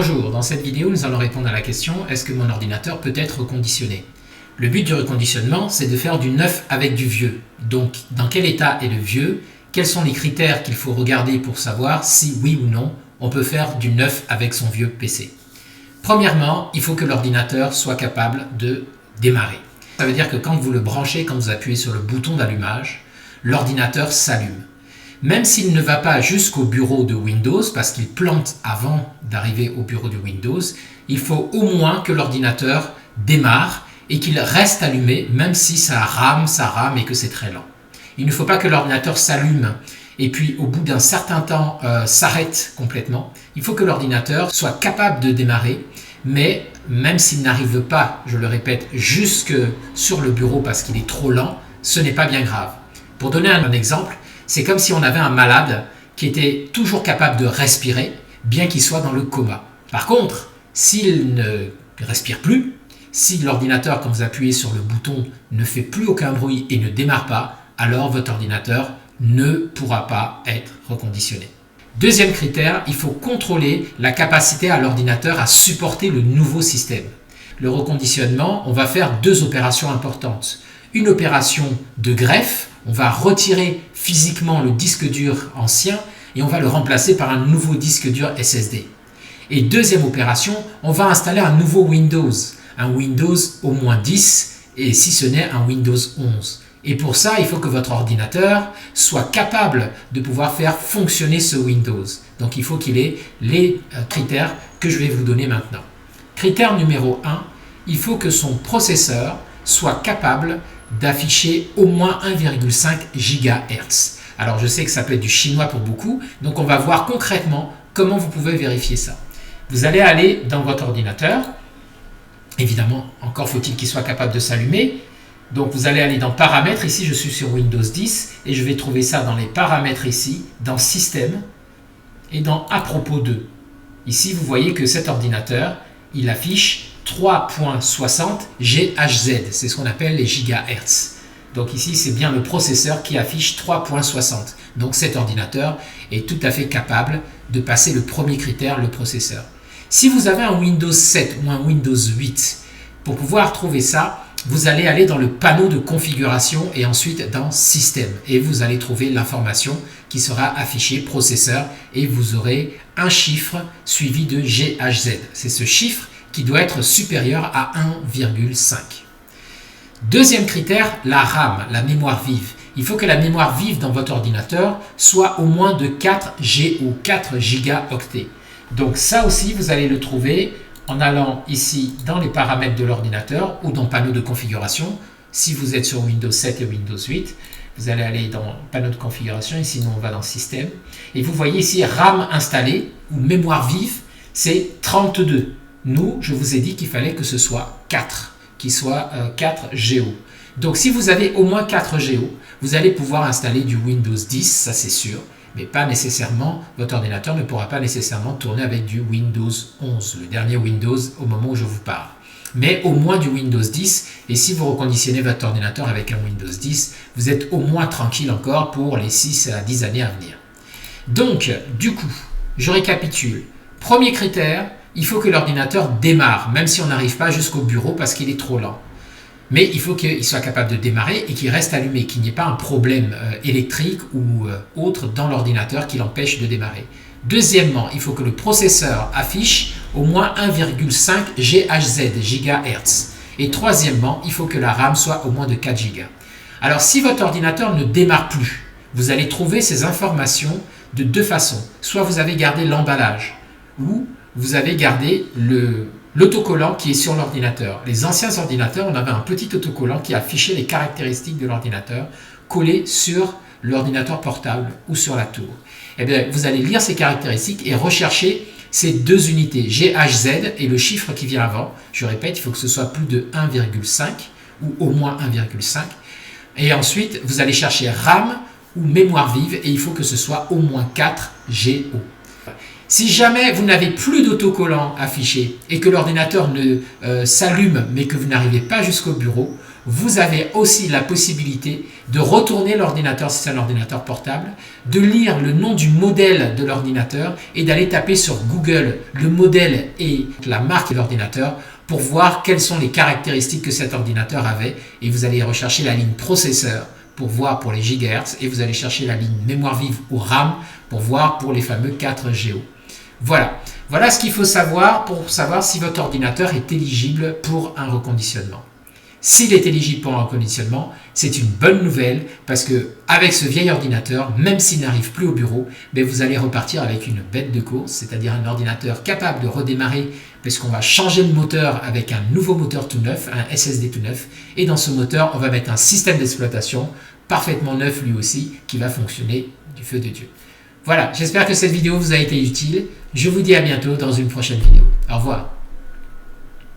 Bonjour, dans cette vidéo, nous allons répondre à la question « Est-ce que mon ordinateur peut être reconditionné ?» Le but du reconditionnement, c'est de faire du neuf avec du vieux. Donc, dans quel état est le vieux? Quels sont les critères qu'il faut regarder pour savoir si, oui ou non, on peut faire du neuf avec son vieux PC? Premièrement, il faut que l'ordinateur soit capable de démarrer. Ça veut dire que quand vous le branchez, quand vous appuyez sur le bouton d'allumage, l'ordinateur s'allume. Même s'il ne va pas jusqu'au bureau de Windows, parce qu'il plante avant d'arriver au bureau de Windows, il faut au moins que l'ordinateur démarre et qu'il reste allumé, même si ça rame et que c'est très lent. Il ne faut pas que l'ordinateur s'allume et puis au bout d'un certain temps s'arrête complètement. Il faut que l'ordinateur soit capable de démarrer, mais même s'il n'arrive pas, je le répète, jusque sur le bureau parce qu'il est trop lent, ce n'est pas bien grave. Pour donner un exemple, c'est comme si on avait un malade qui était toujours capable de respirer, bien qu'il soit dans le coma. Par contre, s'il ne respire plus, si l'ordinateur, quand vous appuyez sur le bouton, ne fait plus aucun bruit et ne démarre pas, alors votre ordinateur ne pourra pas être reconditionné. Deuxième critère, il faut contrôler la capacité à l'ordinateur à supporter le nouveau système. Le reconditionnement, on va faire deux opérations importantes. Une opération de greffe, on va retirer physiquement le disque dur ancien et on va le remplacer par un nouveau disque dur SSD. Et deuxième opération, on va installer un nouveau Windows, un Windows au moins 10 et si ce n'est un Windows 11. Et pour ça, il faut que votre ordinateur soit capable de pouvoir faire fonctionner ce Windows. Donc il faut qu'il ait les critères que je vais vous donner maintenant. Critère numéro 1, il faut que son processeur soit capable d'afficher au moins 1,5 GHz. Alors je sais que ça peut être du chinois pour beaucoup, donc on va voir concrètement comment vous pouvez vérifier ça. Vous allez aller dans votre ordinateur, évidemment encore faut-il qu'il soit capable de s'allumer, donc vous allez aller dans paramètres, ici je suis sur Windows 10 et je vais trouver ça dans les paramètres ici, dans système et dans à propos de. Ici vous voyez que cet ordinateur, il affiche 3.60 GHz, c'est ce qu'on appelle les gigahertz. Donc ici, c'est bien le processeur qui affiche 3.60. Donc cet ordinateur est tout à fait capable de passer le premier critère, le processeur. Si vous avez un Windows 7 ou un Windows 8, pour pouvoir trouver ça, vous allez aller dans le panneau de configuration et ensuite dans Système. Et vous allez trouver l'information qui sera affichée, processeur, et vous aurez un chiffre suivi de GHz. C'est ce chiffre qui doit être supérieur à 1,5. Deuxième critère, la RAM, la mémoire vive. Il faut que la mémoire vive dans votre ordinateur soit au moins de 4 Go, 4 gigaoctets. Donc ça aussi, vous allez le trouver en allant ici dans les paramètres de l'ordinateur ou dans panneau de configuration. Si vous êtes sur Windows 7 et Windows 8, vous allez aller dans panneau de configuration et sinon on va dans Système. Et vous voyez ici RAM installé ou mémoire vive, c'est 32. Nous, je vous ai dit qu'il fallait que ce soit 4, qu'il soit 4 Go. Donc si vous avez au moins 4 Go, vous allez pouvoir installer du Windows 10, ça c'est sûr, mais pas nécessairement, votre ordinateur ne pourra pas nécessairement tourner avec du Windows 11, le dernier Windows au moment où je vous parle. Mais au moins du Windows 10, et si vous reconditionnez votre ordinateur avec un Windows 10, vous êtes au moins tranquille encore pour les 6 à 10 années à venir. Donc, du coup, je récapitule. Premier critère, il faut que l'ordinateur démarre, même si on n'arrive pas jusqu'au bureau parce qu'il est trop lent. Mais il faut qu'il soit capable de démarrer et qu'il reste allumé, qu'il n'y ait pas un problème électrique ou autre dans l'ordinateur qui l'empêche de démarrer. Deuxièmement, il faut que le processeur affiche au moins 1,5 GHz. Et troisièmement, il faut que la RAM soit au moins de 4 Go. Alors si votre ordinateur ne démarre plus, vous allez trouver ces informations de deux façons. Soit vous avez gardé l'emballage, ou vous avez gardé l'autocollant qui est sur l'ordinateur. Les anciens ordinateurs, on avait un petit autocollant qui affichait les caractéristiques de l'ordinateur collé sur l'ordinateur portable ou sur la tour. Eh bien, vous allez lire ces caractéristiques et rechercher ces deux unités, GHz et le chiffre qui vient avant. Je répète, il faut que ce soit plus de 1,5 ou au moins 1,5. Et ensuite, vous allez chercher RAM ou mémoire vive et il faut que ce soit au moins 4 Go. Si jamais vous n'avez plus d'autocollant affiché et que l'ordinateur ne s'allume mais que vous n'arrivez pas jusqu'au bureau, vous avez aussi la possibilité de retourner l'ordinateur si c'est un ordinateur portable, de lire le nom du modèle de l'ordinateur et d'aller taper sur Google le modèle et la marque de l'ordinateur pour voir quelles sont les caractéristiques que cet ordinateur avait. Et vous allez rechercher la ligne processeur pour voir pour les gigahertz et vous allez chercher la ligne mémoire vive ou RAM pour voir pour les fameux 4 Go. Voilà ce qu'il faut savoir pour savoir si votre ordinateur est éligible pour un reconditionnement. S'il est éligible pour un reconditionnement, c'est une bonne nouvelle parce que avec ce vieil ordinateur, même s'il n'arrive plus au bureau, vous allez repartir avec une bête de course, c'est-à-dire un ordinateur capable de redémarrer parce qu'on va changer le moteur avec un nouveau moteur tout neuf, un SSD tout neuf, et dans ce moteur, on va mettre un système d'exploitation parfaitement neuf lui aussi qui va fonctionner du feu de Dieu. Voilà, j'espère que cette vidéo vous a été utile. Je vous dis à bientôt dans une prochaine vidéo. Au revoir.